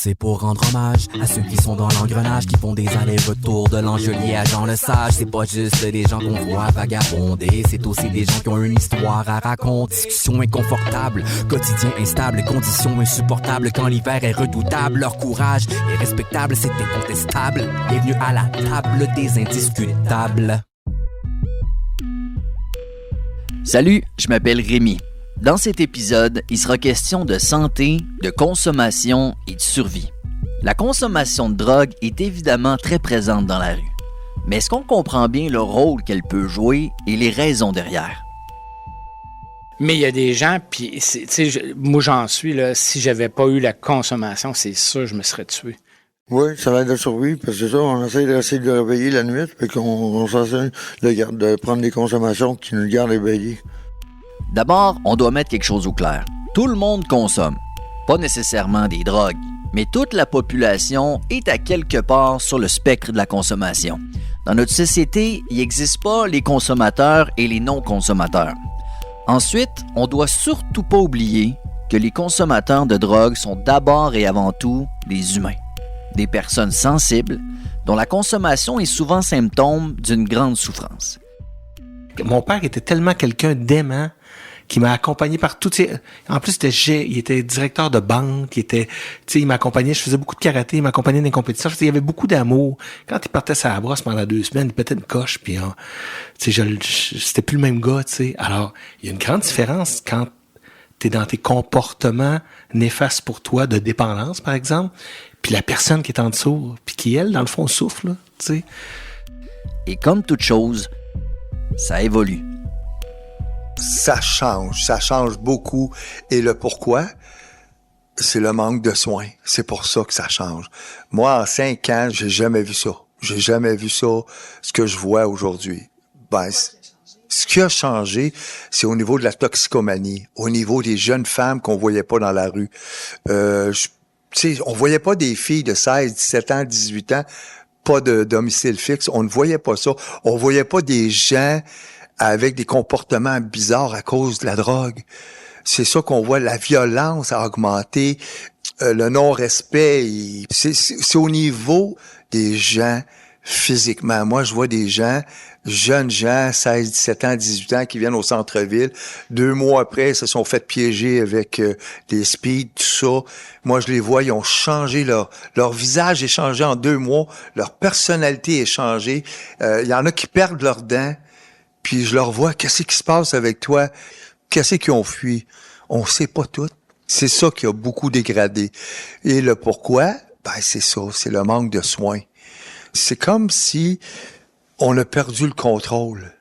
C'est pour rendre hommage à ceux qui sont dans l'engrenage, qui font des allers-retours de l'Angelier à Jean Lesage. C'est pas juste des gens qu'on voit vagabonder, c'est aussi des gens qui ont une histoire à raconter. Discussions inconfortables, quotidien instable, conditions insupportables quand l'hiver est redoutable. Leur courage est respectable, c'est incontestable. Bienvenue à la table des indiscutables. Salut, je m'appelle Rémi. Dans cet épisode, il sera question de santé, de consommation et de survie. La consommation de drogue est évidemment très présente dans la rue. Mais est-ce qu'on comprend bien le rôle qu'elle peut jouer et les raisons derrière? Mais il y a des gens, puis moi j'en suis, là, si j'avais pas eu la consommation, c'est sûr je me serais tué. Oui, ça l'aide à survivre, parce que c'est ça, on essaie de le réveiller la nuit, puis qu'on s'essaie de prendre des consommations qui nous gardent éveillés. D'abord, on doit mettre quelque chose au clair. Tout le monde consomme. Pas nécessairement des drogues, mais toute la population est à quelque part sur le spectre de la consommation. Dans notre société, il n'existe pas les consommateurs et les non-consommateurs. Ensuite, on doit surtout pas oublier que les consommateurs de drogue sont d'abord et avant tout des humains. Des personnes sensibles dont la consommation est souvent symptôme d'une grande souffrance. Mon père était tellement quelqu'un d'aimant qui m'a accompagné par tout. En plus, il était directeur de banque, il m'accompagnait, je faisais beaucoup de karaté, il m'accompagnait dans les compétitions. Il y avait beaucoup d'amour. Quand il partait sur la brosse pendant 2 semaines, il pétait une coche, puis c'était plus le même gars, tu sais. Alors, il y a une grande différence quand t'es dans tes comportements néfastes pour toi de dépendance, par exemple, puis la personne qui est en dessous, puis qui, elle, dans le fond, souffre, là, tu sais. Et comme toute chose, ça évolue. Ça change beaucoup. Et le pourquoi, c'est le manque de soins. C'est pour ça que ça change. Moi, en 5 ans, j'ai jamais vu ça. J'ai jamais vu ça, ce que je vois aujourd'hui. Ce qui a changé, c'est au niveau de la toxicomanie, au niveau des jeunes femmes qu'on voyait pas dans la rue. On voyait pas des filles de 16, 17 ans, 18 ans, pas de domicile fixe. On ne voyait pas ça. On voyait pas des gens avec des comportements bizarres à cause de la drogue. C'est ça qu'on voit, la violence a augmenté, le non-respect, c'est au niveau des gens physiquement. Moi, je vois des gens, jeunes gens, 16, 17 ans, 18 ans, qui viennent au centre-ville. 2 mois après, ils se sont fait piéger avec des speeds, tout ça. Moi, je les vois, ils ont changé, leur visage est changé en 2 mois, leur personnalité est changée. Il y en a qui perdent leurs dents. Puis je leur vois, qu'est-ce qui se passe avec toi? Qu'est-ce qu'ils ont fui? On sait pas tout. C'est ça qui a beaucoup dégradé. Et le pourquoi? C'est ça, c'est le manque de soins. C'est comme si on a perdu le contrôle.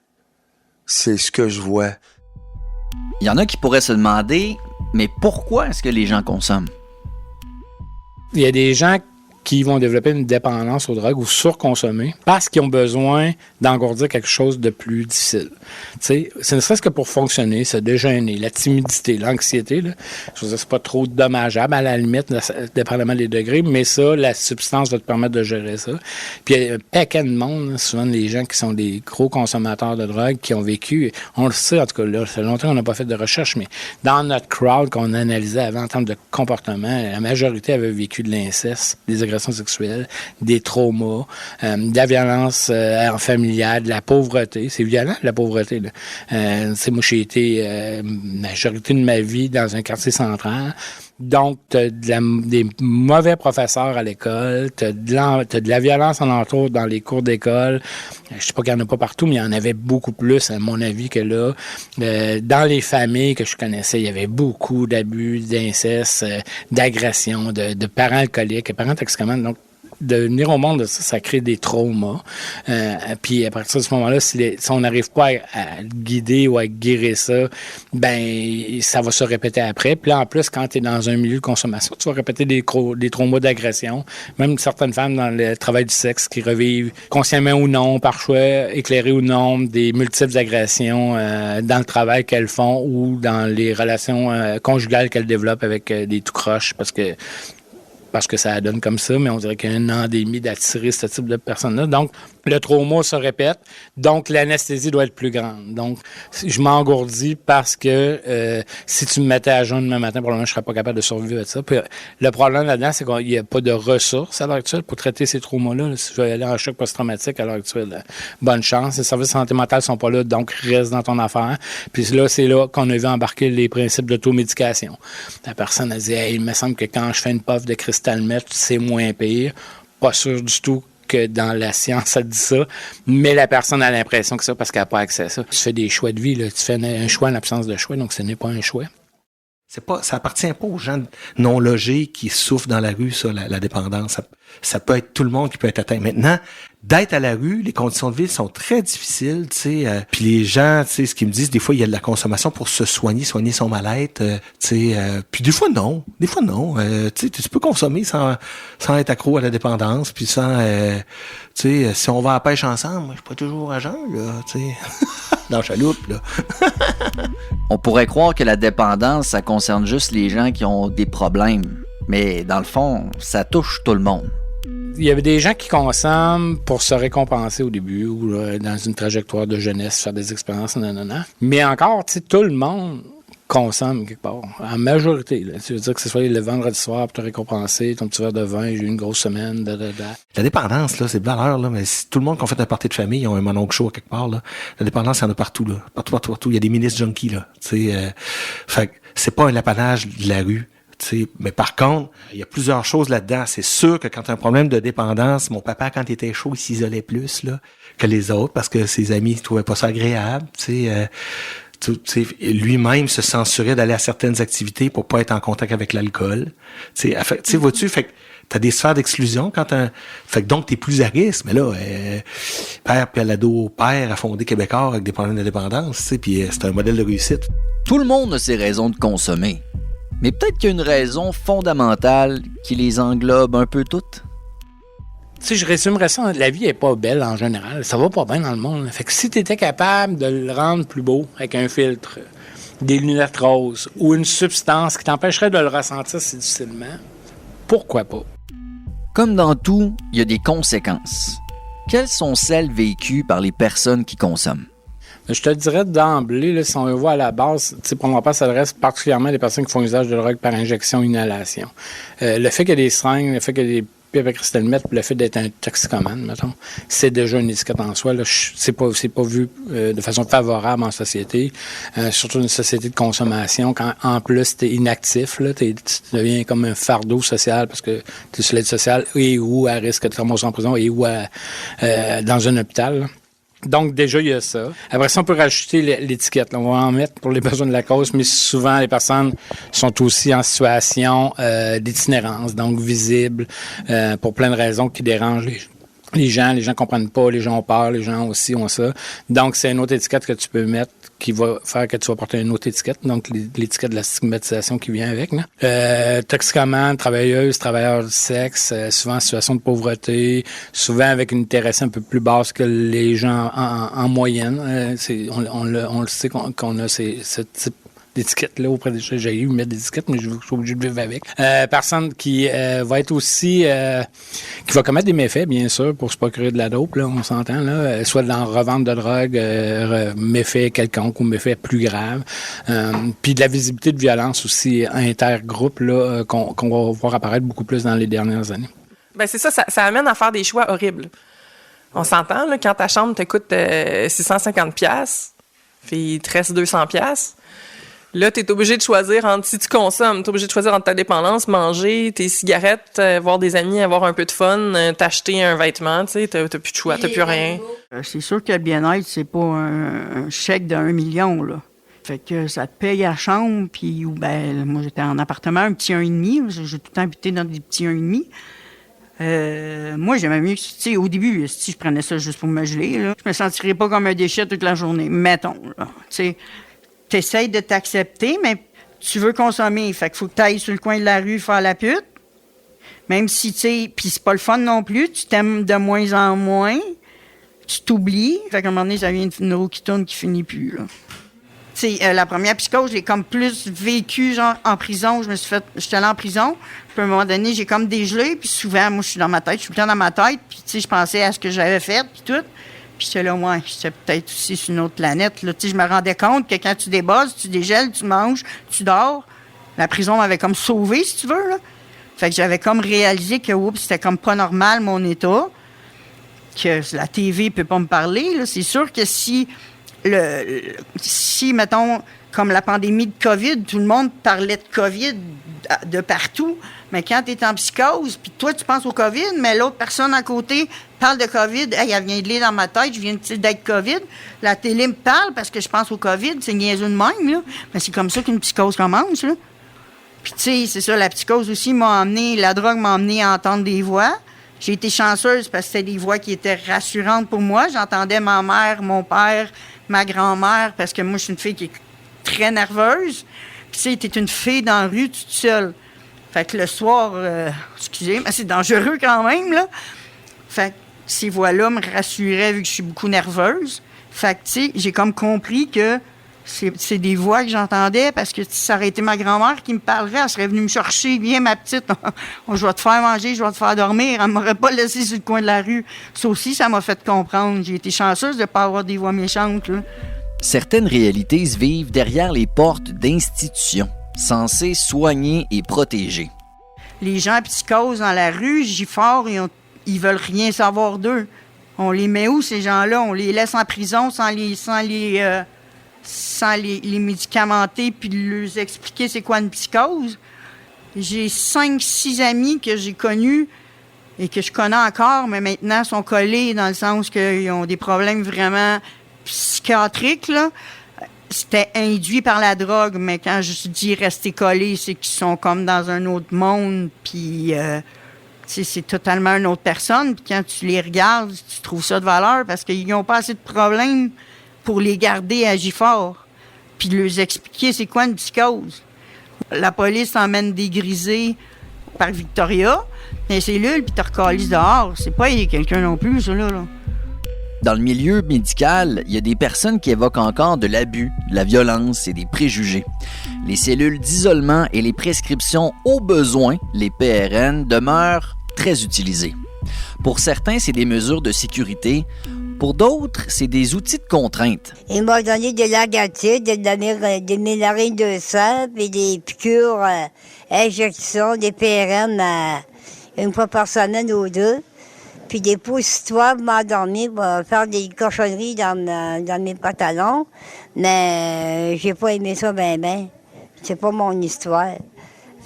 C'est ce que je vois. Il y en a qui pourraient se demander, mais pourquoi est-ce que les gens consomment? Il y a des gens qui vont développer une dépendance aux drogues ou surconsommer parce qu'ils ont besoin d'engourdir quelque chose de plus difficile. Tu sais, ce ne serait-ce que pour fonctionner, se déjeuner, la timidité, l'anxiété, là, je veux dire, c'est pas trop dommageable à la limite, dépendamment des degrés, mais ça, la substance va te permettre de gérer ça. Puis il y a un paquet de monde, souvent les gens qui sont des gros consommateurs de drogue, qui ont vécu, on le sait, en tout cas, là, ça fait longtemps qu'on n'a pas fait de recherche, mais dans notre crowd qu'on analysait avant en termes de comportement, la majorité avait vécu de l'inceste, des agressions sexuelles, des traumas, de la violence familiale, de la pauvreté. C'est violent, la pauvreté. Moi, j'ai été majorité de ma vie dans un quartier central. Donc, t'as des mauvais professeurs à l'école, t'as de la violence en entour dans les cours d'école. Je sais pas qu'il y en a pas partout, mais il y en avait beaucoup plus, à mon avis, que là. Dans les familles que je connaissais, il y avait beaucoup d'abus, d'inceste, d'agressions, de parents alcooliques, de parents toxicomanes. Donc, de venir au monde de ça, ça crée des traumas. Puis à partir de ce moment-là, si on n'arrive pas à guider ou à guérir ça, ça va se répéter après. Puis là, en plus, quand tu es dans un milieu de consommation, tu vas répéter des traumas d'agression. Même certaines femmes dans le travail du sexe qui revivent consciemment ou non, par choix, éclairé ou non, des multiples agressions dans le travail qu'elles font ou dans les relations conjugales qu'elles développent avec des tout croches, parce que parce que ça donne comme ça, mais on dirait qu'il y a une endémie d'attirer ce type de personnes-là. Donc, le trauma se répète, donc l'anesthésie doit être plus grande. Donc, je m'engourdis parce que si tu me mettais à jeun demain matin, probablement je ne serais pas capable de survivre avec ça. Puis, le problème là-dedans, c'est qu'il n'y a pas de ressources à l'heure actuelle pour traiter ces traumas-là. Si je vais aller en choc post-traumatique à l'heure actuelle, bonne chance. Les services de santé mentale ne sont pas là, donc reste dans ton affaire. Puis là, c'est là qu'on a vu embarquer les principes d'automédication. La personne a dit « Hey, il me semble que quand je fais une puff de cristal meth, c'est moins pire. » Pas sûr du tout que dans la science, ça dit ça, mais la personne a l'impression que ça parce qu'elle n'a pas accès à ça. Tu fais des choix de vie, là. Tu fais un choix en absence de choix, donc ce n'est pas un choix. Ça appartient pas aux gens non logés qui souffrent dans la rue, ça, la dépendance. Ça peut être tout le monde qui peut être atteint. Maintenant, d'être à la rue, les conditions de vie sont très difficiles, tu sais. Puis les gens, tu sais, ce qu'ils me disent, des fois, il y a de la consommation pour se soigner son mal-être, tu sais. Puis des fois, non. Tu sais, tu peux consommer sans être accro à la dépendance, puis sans, tu sais, si on va à la pêche ensemble, moi, je suis pas toujours à jeun, là, tu sais. Dans la chaloupe, là. On pourrait croire que la dépendance, ça concerne juste les gens qui ont des problèmes. Mais dans le fond, ça touche tout le monde. Il y avait des gens qui consomment pour se récompenser au début ou dans une trajectoire de jeunesse, faire des expériences, nanana. Mais encore, tu sais, tout le monde consomme quelque part, en majorité. Là. Tu veux dire que ce soit le vendredi soir pour te récompenser, ton petit verre de vin, j'ai eu une grosse semaine, La dépendance, là, c'est de valeur, là, mais si tout le monde qui a fait un party de famille, ils ont un mononcle chaud quelque part, là. La dépendance, il y en a partout, là. Partout. Il y a des ministres junkies, là. Tu sais, fait que c'est pas un apanage de la rue. T'sais, mais par contre, il y a plusieurs choses là-dedans. C'est sûr que quand tu as un problème de dépendance, mon papa, quand il était chaud, il s'isolait plus là, que les autres parce que ses amis ne trouvaient pas ça agréable. Lui-même se censurait d'aller à certaines activités pour pas être en contact avec l'alcool. Vois-tu, fait que t'as des sphères d'exclusion quand fait que donc t'es plus à risque. Mais là, Père Palado, père a fondé Québécois avec des problèmes de dépendance, puis c'est un modèle de réussite. Tout le monde a ses raisons de consommer. Mais peut-être qu'il y a une raison fondamentale qui les englobe un peu toutes. Tu sais, je résumerais ça, la vie est pas belle en général. Ça va pas bien dans le monde. Fait que si tu étais capable de le rendre plus beau avec un filtre, des lunettes roses ou une substance qui t'empêcherait de le ressentir si difficilement, pourquoi pas? Comme dans tout, il y a des conséquences. Quelles sont celles vécues par les personnes qui consomment? Je te dirais d'emblée, là, si on le voit à la base, pour mon part, ça s'adresse particulièrement à des personnes qui font usage de drogue par injection, inhalation. Le fait qu'il y a des seringues, le fait qu'il y a des pipes à cristal meth, le fait d'être un toxicomane, mettons, c'est déjà une étiquette en soi. Là, c'est pas vu de façon favorable en société, surtout une société de consommation. Quand en plus t'es inactif, là, tu deviens comme un fardeau social parce que tu es sur l'aide sociale et ou à risque de te ramasser en prison et ou dans un hôpital. Là. Donc, déjà, il y a ça. Après ça, on peut rajouter l'étiquette. Là. On va en mettre pour les besoins de la cause, mais souvent, les personnes sont aussi en situation d'itinérance, donc visibles, pour plein de raisons qui dérangent les gens. Les gens comprennent pas, les gens ont peur, les gens aussi ont ça. Donc, c'est une autre étiquette que tu peux mettre qui va faire que tu vas porter une autre étiquette, donc l'étiquette de la stigmatisation qui vient avec. Toxicomane, travailleuse, travailleur du sexe, souvent en situation de pauvreté, souvent avec une intéressée un peu plus basse que les gens en moyenne. On le sait qu'on a ce type d'étiquette-là auprès des gens. J'ai eu mettre des étiquettes, mais je suis obligé de vivre avec. Personne qui va être aussi... qui va commettre des méfaits, bien sûr, pour se procurer de la dope, là, on s'entend, là, soit dans revente de drogue, méfaits quelconques ou méfaits plus graves. Puis de la visibilité de violence aussi intergroupe, là, qu'on va voir apparaître beaucoup plus dans les dernières années. Ben c'est ça amène à faire des choix horribles. On s'entend, là, quand ta chambre te coûte 650$, puis il te reste 200$, là, t'es obligé de choisir entre, si tu consommes, t'es obligé de choisir entre ta dépendance, manger, tes cigarettes, voir des amis, avoir un peu de fun, t'acheter un vêtement, tu sais, t'as plus de choix, t'as plus rien. C'est sûr que le bien-être, c'est pas un chèque de 1 million, là. Fait que ça te paye à la chambre, puis moi, j'étais en appartement, un petit 1,5, j'ai tout le temps habité dans des petits 1,5. Moi, j'aimais mieux, tu sais, au début, si je prenais ça juste pour me geler, là, je me sentirais pas comme un déchet toute la journée, mettons, là, tu sais. T'essayes de t'accepter, mais tu veux consommer. Fait qu'il faut que t'ailles sur le coin de la rue faire la pute. Même si, tu sais, pis c'est pas le fun non plus, tu t'aimes de moins en moins, tu t'oublies. Fait qu'à un moment donné, ça vient une roue qui tourne qui finit plus, là. Tu la première psychose, je l'ai comme plus vécu, genre, en prison. J'étais allée en prison. Puis à un moment donné, j'ai comme dégelé. Puis souvent, moi, je suis dans ma tête. Je suis tout le temps dans ma tête. Puis, je pensais à ce que j'avais fait, puis tout. Puis j'étais là, ouais, j'étais peut-être aussi sur une autre planète. Là. Je me rendais compte que quand tu débosses, tu dégèles, tu manges, tu dors. La prison m'avait comme sauvé, si tu veux, là. Fait que j'avais comme réalisé que, oups, c'était comme pas normal, mon état. Que la TV peut pas me parler, là. C'est sûr que si, mettons, comme la pandémie de COVID, tout le monde parlait de COVID de partout, mais quand tu es en psychose, puis toi, tu penses au COVID, mais l'autre personne à côté parle de COVID, hey, elle vient de lire dans ma tête, je viens d'être COVID, la télé me parle parce que je pense au COVID, c'est niaiseux de même, là. Mais c'est comme ça qu'une psychose commence, là. Puis tu sais, c'est ça, la psychose aussi la drogue m'a emmené à entendre des voix. J'ai été chanceuse parce que c'était des voix qui étaient rassurantes pour moi. J'entendais ma mère, mon père, ma grand-mère, parce que moi, je suis une fille qui est très nerveuse. Puis, tu sais, t'es une fille dans la rue toute seule. Fait que le soir, excusez, mais c'est dangereux quand même, là. Fait que ces voix-là me rassuraient vu que je suis beaucoup nerveuse. Fait que, tu sais, j'ai comme compris que c'est des voix que j'entendais parce que si ça aurait été ma grand-mère qui me parlerait, elle serait venue me chercher. Viens, ma petite, je vais te faire manger, je vais te faire dormir. Elle m'aurait pas laissé sur le coin de la rue. Ça aussi, ça m'a fait comprendre. J'ai été chanceuse de ne pas avoir des voix méchantes, là. Certaines réalités se vivent derrière les portes d'institutions censées soigner et protéger. Les gens psychoses dans la rue, j'y fort, ils veulent rien savoir d'eux. On les met où, ces gens-là? On les laisse en prison sans les médicamenter puis leur expliquer c'est quoi une psychose. J'ai 5-6 amis que j'ai connus et que je connais encore, mais maintenant sont collés dans le sens qu'ils ont des problèmes vraiment psychiatriques, là. C'était induit par la drogue, mais quand je dis rester collés, c'est qu'ils sont comme dans un autre monde, puis c'est totalement une autre personne. Puis quand tu les regardes, tu trouves ça de valeur parce qu'ils n'ont pas assez de problèmes pour les garder à Gifford, puis leur expliquer c'est quoi une psychose. La police emmène dégrisé par Victoria, les cellules, puis te recalisse dehors. C'est pas quelqu'un non plus, ça, là. Dans le milieu médical, il y a des personnes qui évoquent encore de l'abus, de la violence et des préjugés. Les cellules d'isolement et les prescriptions au besoin, les PRN, demeurent très utilisées. Pour certains, c'est des mesures de sécurité. Pour d'autres, c'est des outils de contrainte. Ils m'ont donné de l'agatite, des mélarines de sang, puis des piqûres, injections, des PRN une fois par semaine ou deux. Puis des poussitoires pour m'endormir, pour faire des cochonneries dans mes pantalons. Mais j'ai pas aimé ça ben. C'est pas mon histoire.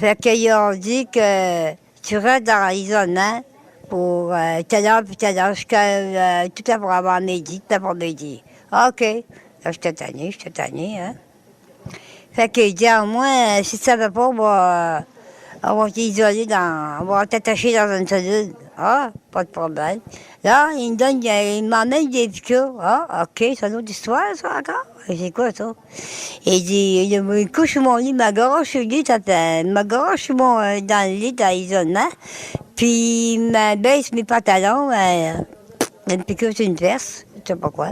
Fait qu'ils ont dit que tu restes dans l'isolement pour telle heure puis telle heure jusqu'à tout l'après-midi, tout l'après-midi. OK. Là, j'étais tannée, hein. Fait qu'il dit, au moins, si tu savais pas, on va t'isoler on va t'attacher dans une cellule. Ah, pas de problème. Là, il m'emmène des piqûres. Ah, OK, c'est une autre histoire, ça, encore? C'est quoi, ça? Il dit, il me couche sur mon lit, ma gorge sur le lit, dans le lit, dans l'isolement. Puis, il me baisse mes pantalons, il me piqûre sur une veste, je sais pas quoi.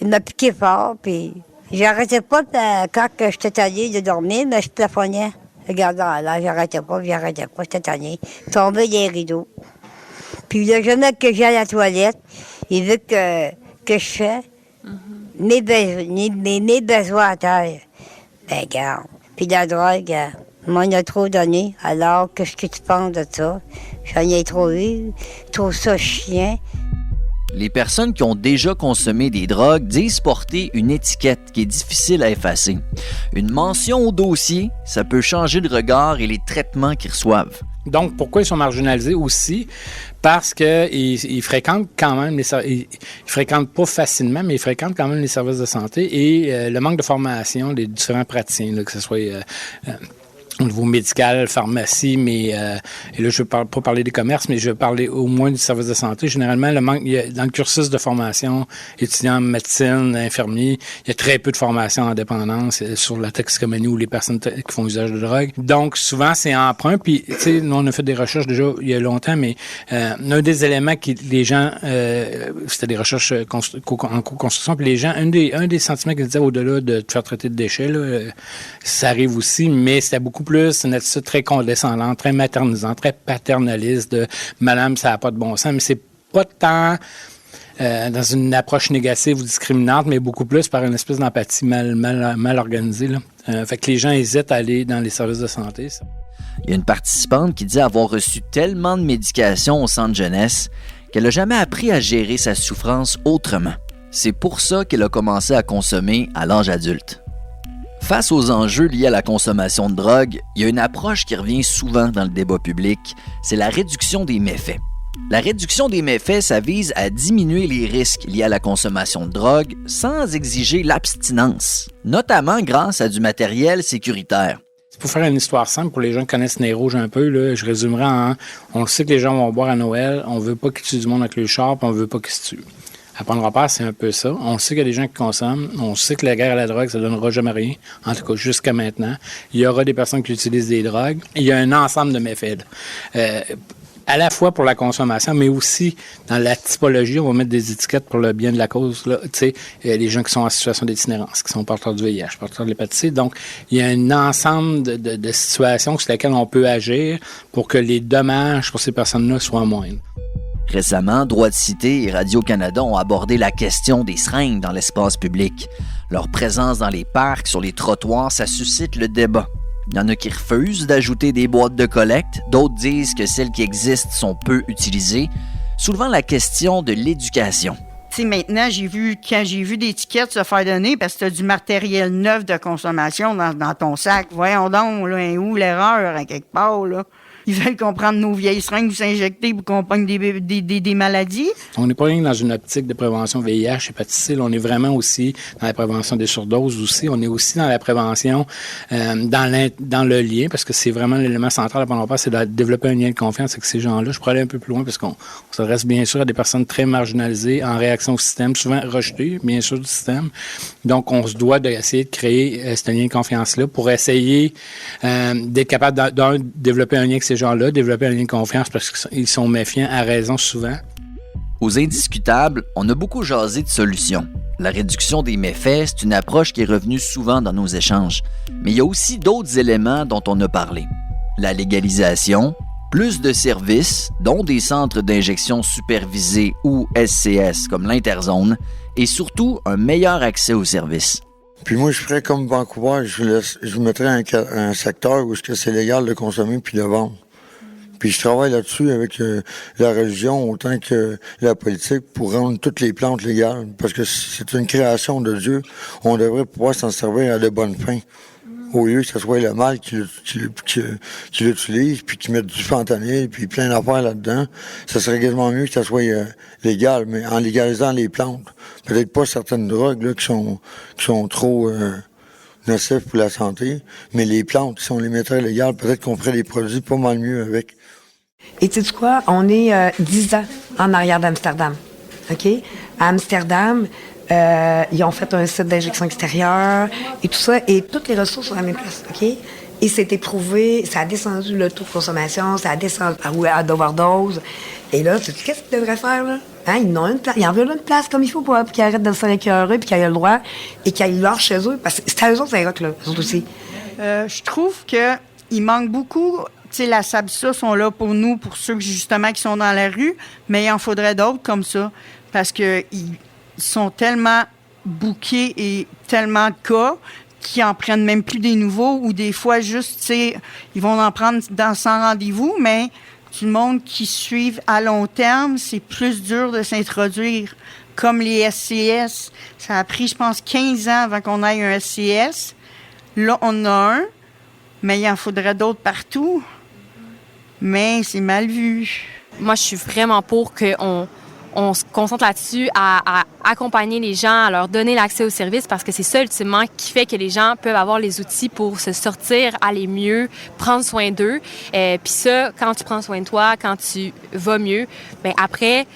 Il m'a piqué fort, puis j'arrêtais pas quand j'étais tannée de dormir, mais je plafonnais. Regardant là, j'arrêtais pas, j'étais tannée. Tombais des rideaux. Puis là, jamais que j'ai à la toilette, il veut que je fais mes besoins à terre. Ben, garde. Puis la drogue, m'en a trop donné. Alors, qu'est-ce que tu penses de ça? J'en ai trop eu. Je trouve ça chiant. Les personnes qui ont déjà consommé des drogues disent porter une étiquette qui est difficile à effacer. Une mention au dossier, ça peut changer le regard et les traitements qu'ils reçoivent. Donc, pourquoi ils sont marginalisés aussi? Parce qu'ils fréquentent quand même ils fréquentent pas facilement, mais ils fréquentent quand même les services de santé et le manque de formation des différents praticiens, là, que ce soit au niveau médical, pharmacie, mais et là, je ne veux pas parler des commerces, mais je veux parler au moins du service de santé. Généralement, dans le cursus de formation, étudiants en médecine, infirmiers, il y a très peu de formation en dépendance sur la toxicomanie ou les personnes qui font usage de drogue. Donc, souvent, c'est emprunt. Puis, tu sais, nous, on a fait des recherches déjà il y a longtemps, mais un des éléments qui les gens, c'était des recherches en co-construction, puis les gens, un des sentiments qu'ils disaient au-delà de te faire traiter de déchets, là, ça arrive aussi, mais c'était beaucoup plus une attitude très condescendante, très maternisante, très paternaliste de « Madame, ça n'a pas de bon sens », mais c'est pas tant dans une approche négative ou discriminante, mais beaucoup plus par une espèce d'empathie mal organisée, là. Fait que les gens hésitent à aller dans les services de santé. Ça. Il y a une participante qui dit avoir reçu tellement de médication au centre jeunesse qu'elle n'a jamais appris à gérer sa souffrance autrement. C'est pour ça qu'elle a commencé à consommer à l'âge adulte. Face aux enjeux liés à la consommation de drogue, il y a une approche qui revient souvent dans le débat public, c'est la réduction des méfaits. La réduction des méfaits, ça vise à diminuer les risques liés à la consommation de drogue sans exiger l'abstinence, notamment grâce à du matériel sécuritaire. Pour faire une histoire simple, pour les gens qui connaissent Nez Rouge un peu, là, je résumerai en on le sait que les gens vont boire à Noël, on veut pas qu'ils tuent du monde avec le char, puis on veut pas qu'ils se tuent. À Point de Repère, c'est un peu ça. On sait qu'il y a des gens qui consomment. On sait que la guerre à la drogue, ça ne donnera jamais rien. En tout cas, jusqu'à maintenant. Il y aura des personnes qui utilisent des drogues. Il y a un ensemble de méfaits. À la fois pour la consommation, mais aussi dans la typologie, on va mettre des étiquettes pour le bien de la cause. Là, tu sais, les gens qui sont en situation d'itinérance, qui sont porteurs du VIH, porteurs de l'hépatite C. Donc, il y a un ensemble de situations sur lesquelles on peut agir pour que les dommages pour ces personnes-là soient moindres. Récemment, Droit de cité et Radio-Canada ont abordé la question des seringues dans l'espace public. Leur présence dans les parcs, sur les trottoirs, ça suscite le débat. Il y en a qui refusent d'ajouter des boîtes de collecte, d'autres disent que celles qui existent sont peu utilisées, soulevant la question de l'éducation. Tu sais, maintenant, quand j'ai vu des étiquettes se faire donner parce que tu as du matériel neuf de consommation dans ton sac, voyons donc, là, où l'erreur, à quelque part, là? Ils veulent qu'on prenne nos vieilles seringues pour s'injecter pour qu'on pogne des maladies. On n'est pas rien dans une optique de prévention VIH, hépatite C. On est vraiment aussi dans la prévention des surdoses aussi. On est aussi dans la prévention dans le lien, parce que c'est vraiment l'élément central à Point de Repère, c'est de développer un lien de confiance avec ces gens-là. Je pourrais aller un peu plus loin parce qu'on s'adresse bien sûr à des personnes très marginalisées en réaction au système, souvent rejetées, bien sûr, du système. Donc, on se doit d'essayer de créer ce lien de confiance-là pour essayer d'être capable de développer un lien avec ces gens-là, développer un lien de confiance parce qu'ils sont méfiants à raison souvent. Aux Indiscutables, on a beaucoup jasé de solutions. La réduction des méfaits, c'est une approche qui est revenue souvent dans nos échanges. Mais il y a aussi d'autres éléments dont on a parlé. La légalisation, plus de services, dont des centres d'injection supervisés ou SCS comme l'Interzone, et surtout un meilleur accès aux services. Puis moi, je ferais comme Vancouver, je mettrais un secteur où c'est légal de consommer puis de vendre. Puis je travaille là-dessus avec la religion autant que la politique pour rendre toutes les plantes légales. Parce que c'est une création de Dieu. On devrait pouvoir s'en servir à de bonnes fins. Au lieu que ce soit le mal qui l'utilise, puis qui mette du fentanyl, puis plein d'affaires là-dedans, ça serait quasiment mieux que ça soit légal, mais en légalisant les plantes. Peut-être pas certaines drogues là, qui sont trop nocives pour la santé, mais les plantes, si on les mettrait légales, peut-être qu'on ferait des produits pas mal mieux avec. Et tu sais quoi? On est 10 ans en arrière d'Amsterdam. OK? À Amsterdam, ils ont fait un site d'injection extérieure et tout ça, et toutes les ressources sont à la même place, OK? Et c'était prouvé, ça a descendu le taux de consommation, ça a descendu à d'overdose. Et là, tu sais, qu'est-ce qu'ils devraient faire, là? Hein? Ils en veulent une place comme il faut pour qu'ils arrêtent de se faire écœurer, puis qu'ils aient le droit, et qu'ils aillent leur chez eux, parce que c'est à eux autres, ça ira, là, eux autres aussi. Je trouve qu'il manque beaucoup. Tu sais, la SABSA sont là pour nous, pour ceux justement qui sont dans la rue, mais il en faudrait d'autres comme ça, parce qu'ils sont tellement bookés et tellement de cas qui en prennent même plus des nouveaux, ou des fois juste, tu sais, ils vont en prendre sans rendez-vous, mais du monde qui suivent à long terme, c'est plus dur de s'introduire. Comme les SCS, ça a pris, je pense, 15 ans avant qu'on ait un SCS. Là, on a un, mais il en faudrait d'autres partout. Mais c'est mal vu. Moi, je suis vraiment pour qu'on on se concentre là-dessus à accompagner les gens, à leur donner l'accès aux services parce que c'est ça, ultimement, qui fait que les gens peuvent avoir les outils pour se sortir, aller mieux, prendre soin d'eux. Puis ça, quand tu prends soin de toi, quand tu vas mieux, bien après,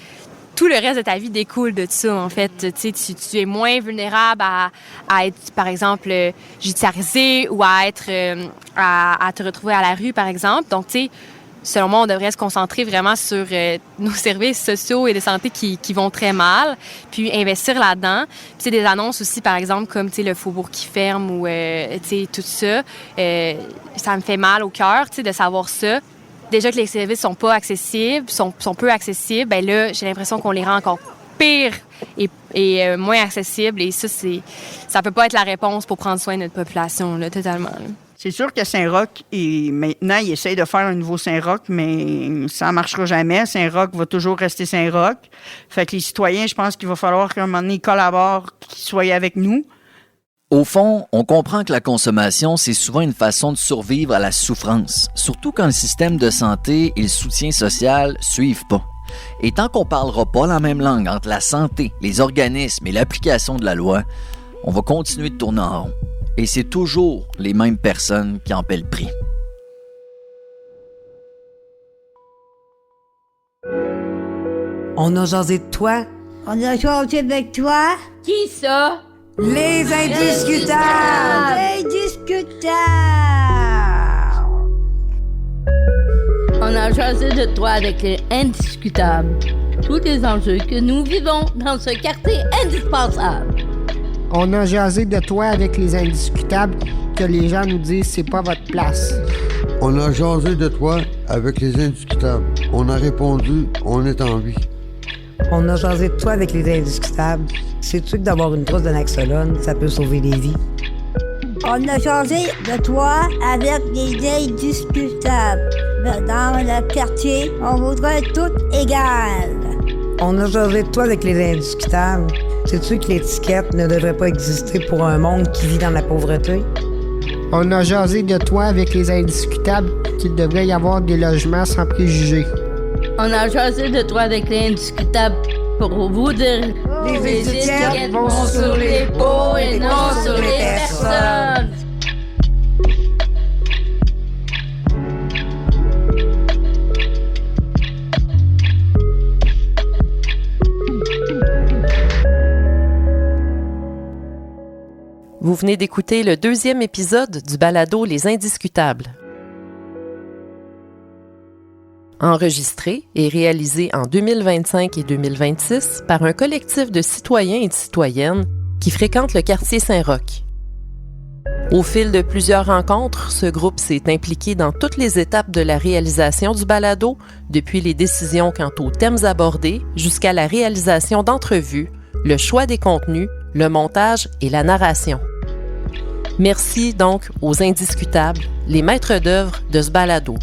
tout le reste de ta vie découle de ça, en fait. Tu es moins vulnérable à être, par exemple, judiciarisé ou à te retrouver à la rue, par exemple. Donc, tu sais, selon moi, on devrait se concentrer vraiment sur nos services sociaux et de santé qui vont très mal, puis investir là-dedans. Puis c'est des annonces aussi, par exemple, comme le Faubourg qui ferme ou tout ça. Ça me fait mal au cœur de savoir ça. Déjà que les services sont pas accessibles, sont peu accessibles, ben là, j'ai l'impression qu'on les rend encore pire et moins accessibles. Et ça peut pas être la réponse pour prendre soin de notre population, là, totalement. Là. C'est sûr que Saint-Roch, maintenant, il essaye de faire un nouveau Saint-Roch, mais ça ne marchera jamais. Saint-Roch va toujours rester Saint-Roch. Fait que les citoyens, je pense qu'il va falloir qu'à un moment donné, ils collaborent, qu'ils soient avec nous. Au fond, on comprend que la consommation, c'est souvent une façon de survivre à la souffrance, surtout quand le système de santé et le soutien social suivent pas. Et tant qu'on parlera pas la même langue entre la santé, les organismes et l'application de la loi, on va continuer de tourner en rond. Et c'est toujours les mêmes personnes qui en paient le prix. On a jasé de toi. On a jasé avec toi. Qui ça? Les indiscutables! Indiscutables! On a jasé de toi avec les indiscutables. Tous les enjeux que nous vivons dans ce quartier indispensable. On a jasé de toi avec les indiscutables que les gens nous disent c'est pas votre place. On a jasé de toi avec les indiscutables. On a répondu, on est en vie. On a jasé de toi avec les indiscutables. Sais-tu que d'avoir une trousse de Naxolone, ça peut sauver des vies? On a jasé de toi avec les indiscutables. Dans le quartier, on voudrait tout égal. On a jasé de toi avec les indiscutables. Sais-tu que l'étiquette ne devrait pas exister pour un monde qui vit dans la pauvreté? On a jasé de toi avec les indiscutables qu'il devrait y avoir des logements sans préjugés. On a jasé de toi avec les indiscutables pour vous dire les étiquettes vont sur les peaux et non sur les personnes. Vous venez d'écouter le 2e épisode du balado Les Indiscutables. Enregistré et réalisé en 2025 et 2026 par un collectif de citoyens et de citoyennes qui fréquentent le quartier Saint-Roch. Au fil de plusieurs rencontres, ce groupe s'est impliqué dans toutes les étapes de la réalisation du balado, depuis les décisions quant aux thèmes abordés jusqu'à la réalisation d'entrevues, le choix des contenus, le montage et la narration. Merci donc aux indiscutables, les maîtres d'œuvre de ce balado.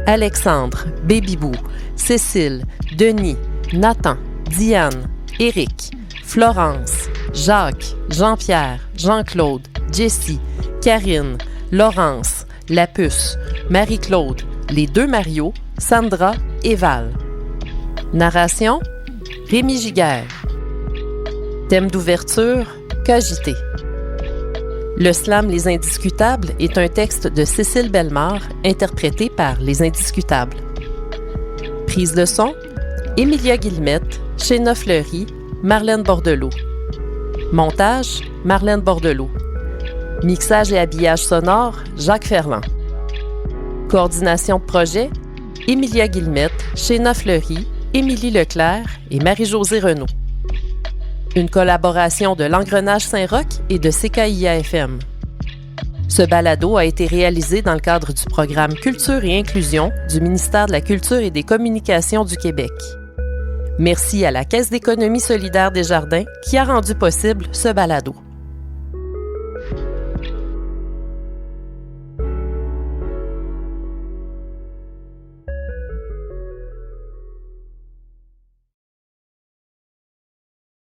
Alexandre, Bébibou, Cécile, Denis, Nathan, Diane, Éric, Florence, Jacques, Jean-Pierre, Jean-Claude, Jessie, Karine, Laurence, Lapuce, Marie-Claude, les deux Mario, Sandra et Val. Narration, Rémi Giguère. Thème d'ouverture, Cogité. Le slam Les Indiscutables est un texte de Cécile Bellemare, interprété par Les Indiscutables. Prise de son, Émilia Guillemette, Chéna Fleury, Marlène Bordelot. Montage, Marlène Bordelot. Mixage et habillage sonore, Jacques Ferland. Coordination de projet, Émilia Guillemette, Chéna Fleury, Émilie Leclerc et Marie-Josée Renaud. Une collaboration de l'Engrenage Saint-Roch et de CKIA-FM. Ce balado a été réalisé dans le cadre du programme Culture et Inclusion du ministère de la Culture et des Communications du Québec. Merci à la Caisse d'économie solidaire Desjardins qui a rendu possible ce balado.